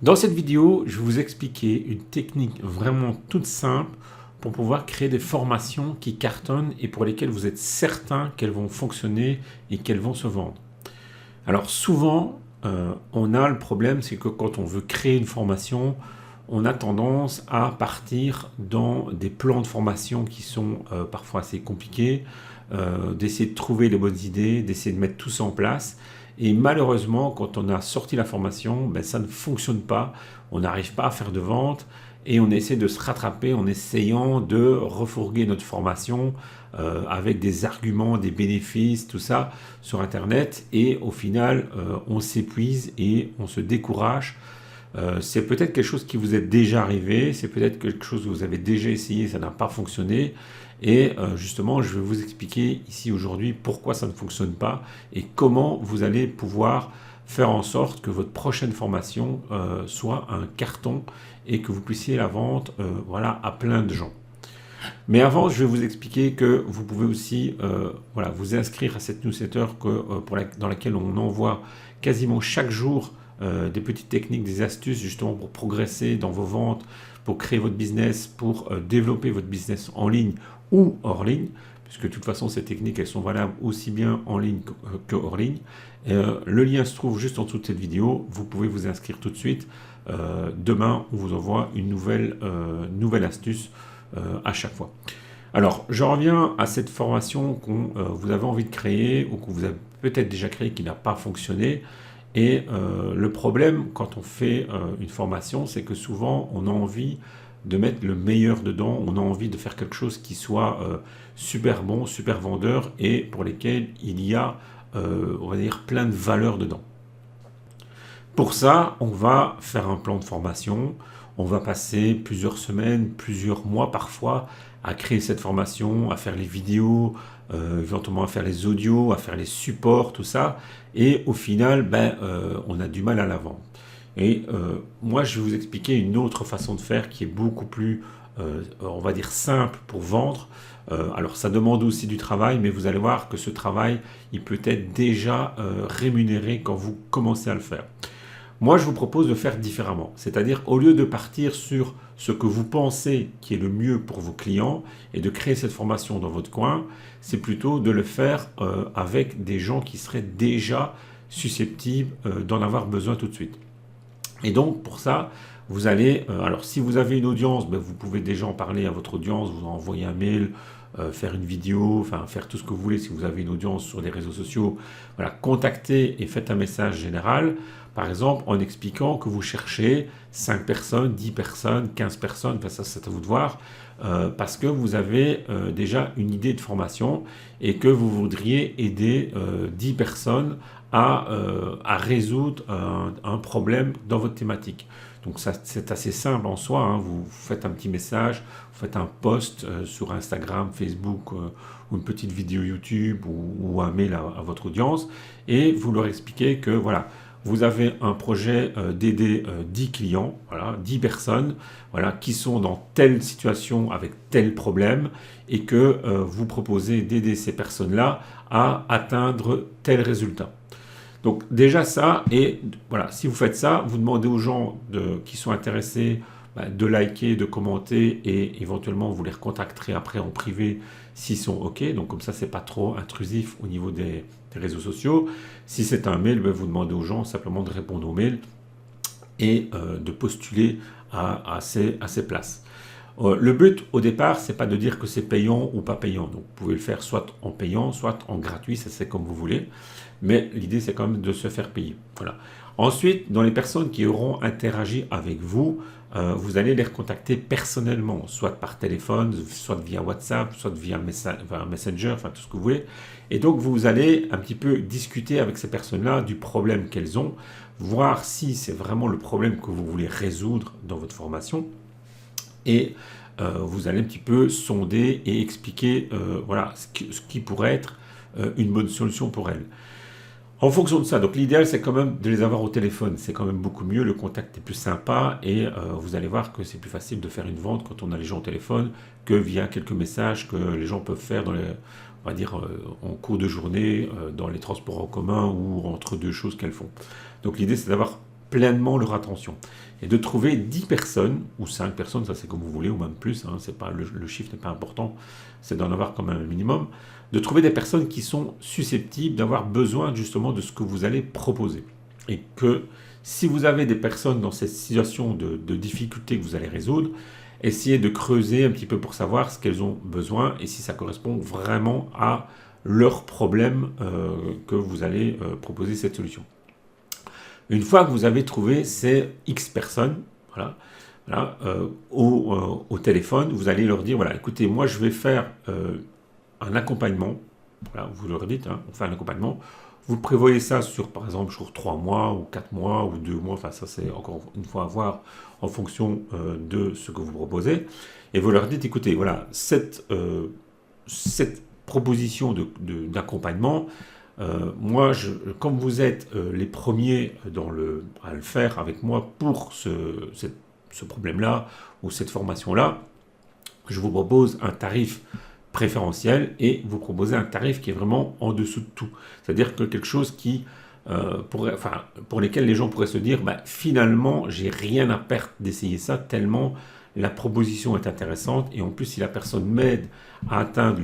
Dans cette vidéo, je vais vous expliquer une technique vraiment toute simple pour pouvoir créer des formations qui cartonnent et pour lesquelles vous êtes certain qu'elles vont fonctionner et qu'elles vont se vendre. Alors souvent, on a le problème, c'est que quand on veut créer une formation, on a tendance à partir dans des plans de formation qui sont parfois assez compliqués, d'essayer de trouver les bonnes idées, d'essayer de mettre tout ça en place. Et malheureusement, quand on a sorti la formation, ben, ça ne fonctionne pas, on n'arrive pas à faire de vente et on essaie de se rattraper en essayant de refourguer notre formation avec des arguments, des bénéfices, tout ça sur Internet et au final, on s'épuise et on se décourage. C'est peut-être quelque chose qui vous est déjà arrivé, c'est peut-être quelque chose que vous avez déjà essayé, ça n'a pas fonctionné. Et justement, je vais vous expliquer ici aujourd'hui pourquoi ça ne fonctionne pas et comment vous allez pouvoir faire en sorte que votre prochaine formation soit un carton et que vous puissiez la vendre voilà, à plein de gens. Mais avant, je vais vous expliquer que vous pouvez aussi voilà, vous inscrire à cette newsletter dans laquelle on envoie quasiment chaque jour des petites techniques, des astuces justement pour progresser dans vos ventes, pour créer votre business, pour développer votre business en ligne ou hors ligne, puisque de toute façon ces techniques elles sont valables aussi bien en ligne que hors ligne. Le lien se trouve juste en dessous de cette vidéo, vous pouvez vous inscrire tout de suite. Demain on vous envoie une nouvelle astuce à chaque fois. Alors je reviens à cette formation que vous avez envie de créer ou que vous avez peut-être déjà créé qui n'a pas fonctionné. Et le problème quand on fait une formation, c'est que souvent on a envie de mettre le meilleur dedans, on a envie de faire quelque chose qui soit super bon, super vendeur et pour lesquels il y a, on va dire, plein de valeur dedans. Pour ça, on va faire un plan de formation, on va passer plusieurs semaines, plusieurs mois parfois à créer cette formation, à faire les vidéos, éventuellement à faire les audios, à faire les supports, tout ça. Et au final, ben, on a du mal à la vendre. Et moi, je vais vous expliquer une autre façon de faire qui est beaucoup plus, on va dire, simple pour vendre. Alors, ça demande aussi du travail, mais vous allez voir que ce travail, il peut être déjà rémunéré quand vous commencez à le faire. Moi, je vous propose de faire différemment. C'est-à-dire, au lieu de partir sur ce que vous pensez qui est le mieux pour vos clients et de créer cette formation dans votre coin, c'est plutôt de le faire avec des gens qui seraient déjà susceptibles d'en avoir besoin tout de suite. Et donc, pour ça, vous allez... alors, si vous avez une audience, ben, vous pouvez déjà en parler à votre audience, vous envoyer un mail, faire une vidéo, enfin faire tout ce que vous voulez si vous avez une audience sur les réseaux sociaux. Voilà, contactez et faites un message général, par exemple en expliquant que vous cherchez 5 personnes, 10 personnes, 15 personnes, enfin ça c'est à vous de voir, parce que vous avez déjà une idée de formation et que vous voudriez aider 10 personnes à résoudre un problème dans votre thématique. Donc ça, c'est assez simple en soi, hein. Vous faites un petit message, vous faites un post sur Instagram, Facebook ou une petite vidéo YouTube ou un mail à votre audience et vous leur expliquez que voilà, vous avez un projet d'aider 10 clients, voilà, 10 personnes voilà, qui sont dans telle situation avec tel problème et que vous proposez d'aider ces personnes-là à atteindre tel résultat. Donc déjà ça, et voilà, si vous faites ça, vous demandez aux gens qui sont intéressés de liker, de commenter et éventuellement vous les recontacterez après en privé s'ils sont OK. Donc comme ça, c'est pas trop intrusif au niveau des réseaux sociaux. Si c'est un mail, vous demandez aux gens simplement de répondre au mail et de postuler à ces places. Le but au départ, c'est pas de dire que c'est payant ou pas payant. Donc vous pouvez le faire soit en payant, soit en gratuit, ça c'est comme vous voulez. Mais l'idée c'est quand même de se faire payer. Voilà. Ensuite, dans les personnes qui auront interagi avec vous, vous allez les recontacter personnellement, soit par téléphone, soit via WhatsApp, soit via Messenger, enfin tout ce que vous voulez. Et donc vous allez un petit peu discuter avec ces personnes-là du problème qu'elles ont, voir si c'est vraiment le problème que vous voulez résoudre dans votre formation. Et vous allez un petit peu sonder et expliquer voilà, ce qui pourrait être une bonne solution pour elles. En fonction de ça, donc l'idéal c'est quand même de les avoir au téléphone, c'est quand même beaucoup mieux, le contact est plus sympa et vous allez voir que c'est plus facile de faire une vente quand on a les gens au téléphone que via quelques messages que les gens peuvent faire dans les, on va dire en cours de journée, dans les transports en commun ou entre deux choses qu'elles font. Donc l'idée c'est d'avoir pleinement leur attention. Et de trouver 10 personnes, ou 5 personnes, ça c'est comme vous voulez, ou même plus, hein, c'est pas, le chiffre n'est pas important, c'est d'en avoir quand même un minimum, de trouver des personnes qui sont susceptibles d'avoir besoin justement de ce que vous allez proposer. Et que si vous avez des personnes dans cette situation de difficulté que vous allez résoudre, essayez de creuser un petit peu pour savoir ce qu'elles ont besoin et si ça correspond vraiment à leur problème que vous allez proposer cette solution. Une fois que vous avez trouvé ces X personnes, au téléphone, vous allez leur dire, voilà, écoutez, moi je vais faire un accompagnement, voilà, vous leur dites, hein, on fait un accompagnement, vous prévoyez ça sur, par exemple, sur 3 mois, ou 4 mois, ou 2 mois, enfin ça c'est encore une fois à voir en fonction de ce que vous proposez, et vous leur dites, écoutez, voilà, cette proposition d'accompagnement, moi, comme vous êtes les premiers à le faire avec moi pour ce problème-là, ou cette formation-là, je vous propose un tarif préférentiel et vous proposez un tarif qui est vraiment en dessous de tout. C'est-à-dire que quelque chose qui, pour lesquels les gens pourraient se dire, bah, finalement, j'ai rien à perdre d'essayer ça, tellement la proposition est intéressante et en plus, si la personne m'aide à atteindre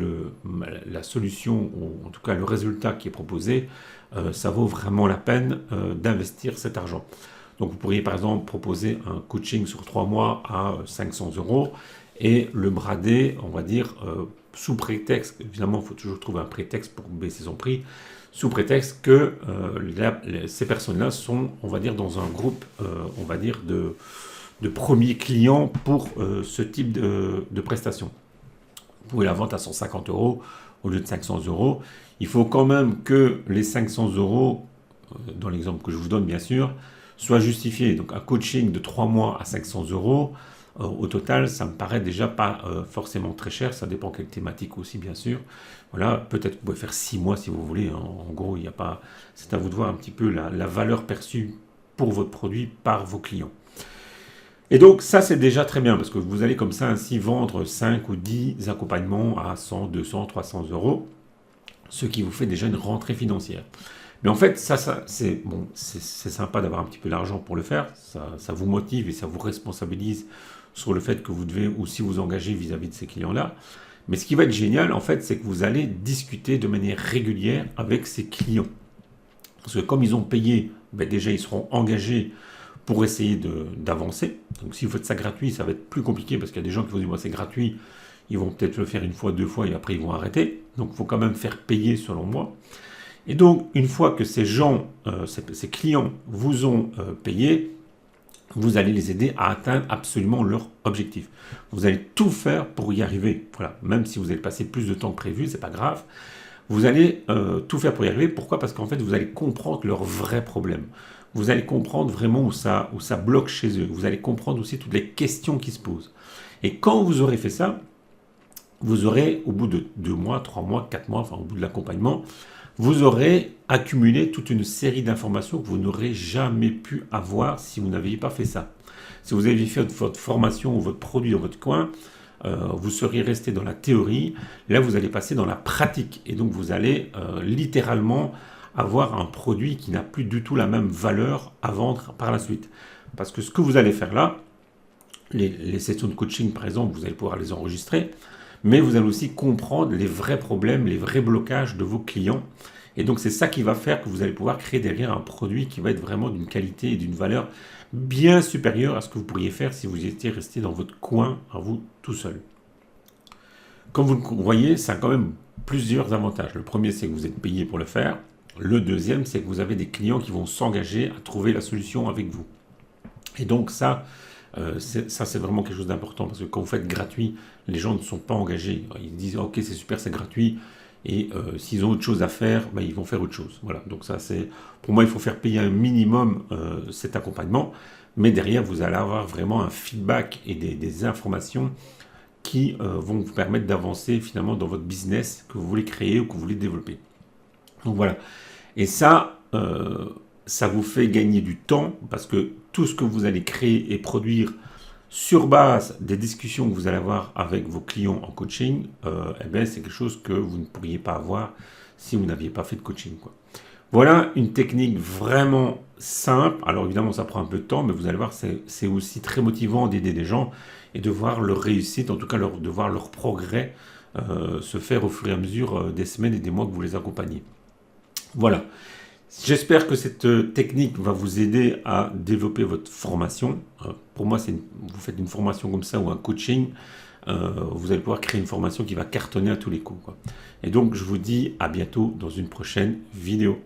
la solution, ou en tout cas le résultat qui est proposé, ça vaut vraiment la peine d'investir cet argent. Donc vous pourriez par exemple proposer un coaching sur 3 mois à 500 € et le brader, on va dire, sous prétexte, évidemment il faut toujours trouver un prétexte pour baisser son prix, sous prétexte que ces personnes-là sont, on va dire, dans un groupe, on va dire, de premiers clients pour ce type de prestation. Vous pouvez la vendre à 150 € au lieu de 500 €. Il faut quand même que les 500 €, dans l'exemple que je vous donne bien sûr, soient justifiés. Donc un coaching de 3 mois à 500 €, au total, ça me paraît déjà pas forcément très cher. Ça dépend quelle thématique aussi, bien sûr. Voilà, peut-être que vous pouvez faire 6 mois si vous voulez. En gros, il n'y a pas. C'est à vous de voir un petit peu la valeur perçue pour votre produit par vos clients. Et donc ça c'est déjà très bien parce que vous allez comme ça ainsi vendre 5 ou 10 accompagnements à 100, 200, 300 €, ce qui vous fait déjà une rentrée financière. Mais en fait ça c'est bon, c'est sympa d'avoir un petit peu d'argent pour le faire, ça vous motive et ça vous responsabilise sur le fait que vous devez aussi vous engager vis-à-vis de ces clients-là. Mais ce qui va être génial en fait, c'est que vous allez discuter de manière régulière avec ces clients. Parce que comme ils ont payé, ben déjà ils seront engagés pour essayer d'avancer. Donc si vous faites ça gratuit, ça va être plus compliqué parce qu'il y a des gens qui vont dire, moi c'est gratuit, ils vont peut-être le faire une fois, 2 fois et après ils vont arrêter. Donc il faut quand même faire payer selon moi. Et donc une fois que ces gens, ces clients vous ont payé, vous allez les aider à atteindre absolument leur objectif. Vous allez tout faire pour y arriver. Voilà. Même si vous allez passer plus de temps que prévu, c'est pas grave. Vous allez tout faire pour y arriver. Pourquoi? Parce qu'en fait, vous allez comprendre leurs vrais problèmes. Vous allez comprendre vraiment où ça bloque chez eux. Vous allez comprendre aussi toutes les questions qui se posent. Et quand vous aurez fait ça, vous aurez, au bout de 2 mois, 3 mois, 4 mois, enfin au bout de l'accompagnement, vous aurez accumulé toute une série d'informations que vous n'aurez jamais pu avoir si vous n'aviez pas fait ça. Si vous aviez fait votre formation ou votre produit dans votre coin, vous seriez resté dans la théorie. Là, vous allez passer dans la pratique. Et donc, vous allez littéralement avoir un produit qui n'a plus du tout la même valeur à vendre par la suite. Parce que ce que vous allez faire là, les sessions de coaching, par exemple, vous allez pouvoir les enregistrer, mais vous allez aussi comprendre les vrais problèmes, les vrais blocages de vos clients. Et donc, c'est ça qui va faire que vous allez pouvoir créer derrière un produit qui va être vraiment d'une qualité et d'une valeur bien supérieure à ce que vous pourriez faire si vous étiez resté dans votre coin, à vous, tout seul. Comme vous le voyez, ça a quand même plusieurs avantages. Le premier, c'est que vous êtes payé pour le faire. Le deuxième, c'est que vous avez des clients qui vont s'engager à trouver la solution avec vous. Et donc ça, c'est vraiment quelque chose d'important parce que quand vous faites gratuit, les gens ne sont pas engagés. Ils disent « Ok, c'est super, c'est gratuit ». Et s'ils ont autre chose à faire, ben, ils vont faire autre chose. Voilà. Donc ça, pour moi, il faut faire payer un minimum cet accompagnement. Mais derrière, vous allez avoir vraiment un feedback et des informations qui vont vous permettre d'avancer finalement dans votre business que vous voulez créer ou que vous voulez développer. Donc voilà. Et ça, ça vous fait gagner du temps parce que tout ce que vous allez créer et produire sur base des discussions que vous allez avoir avec vos clients en coaching, eh bien, c'est quelque chose que vous ne pourriez pas avoir si vous n'aviez pas fait de coaching, quoi. Voilà une technique vraiment simple. Alors évidemment, ça prend un peu de temps, mais vous allez voir, c'est aussi très motivant d'aider des gens et de voir leur réussite, en tout cas de voir leur progrès se faire au fur et à mesure des semaines et des mois que vous les accompagnez. Voilà. J'espère que cette technique va vous aider à développer votre formation. Pour moi, vous faites une formation comme ça ou un coaching, vous allez pouvoir créer une formation qui va cartonner à tous les coups, quoi. Et donc, je vous dis à bientôt dans une prochaine vidéo.